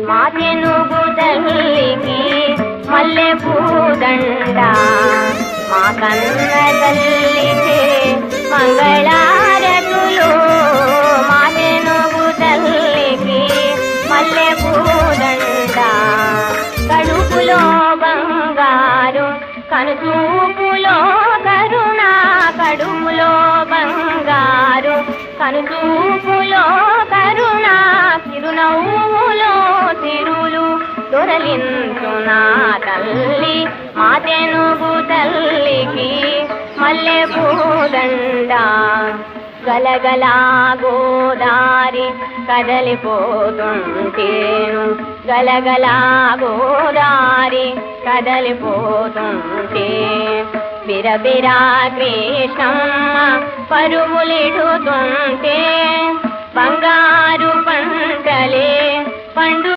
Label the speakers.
Speaker 1: మా తెనుగు తల్లికి మల్లె పూదండ మా కన్న తల్లికి మంగళారతులు మా తెనుగు తల్లికి మల్లె పూదండ కడుపులో బంగారు కనుచూపులో కరుణ కడుపులో బంగారు కనుచూపులో కరుణ చిరునవ్వులో తిరులు దొరలించు నా తల్లి మా తెనుగు తల్లికి మల్లె పూదండ గలగలా గోదారి కదలిపోతుంటేను గలగలా గోదారి కదలిపోతుంటే బిరబిరా కృష్ణమ్మ పరుగులిడుతుంటే బంగారు పంటలే పండు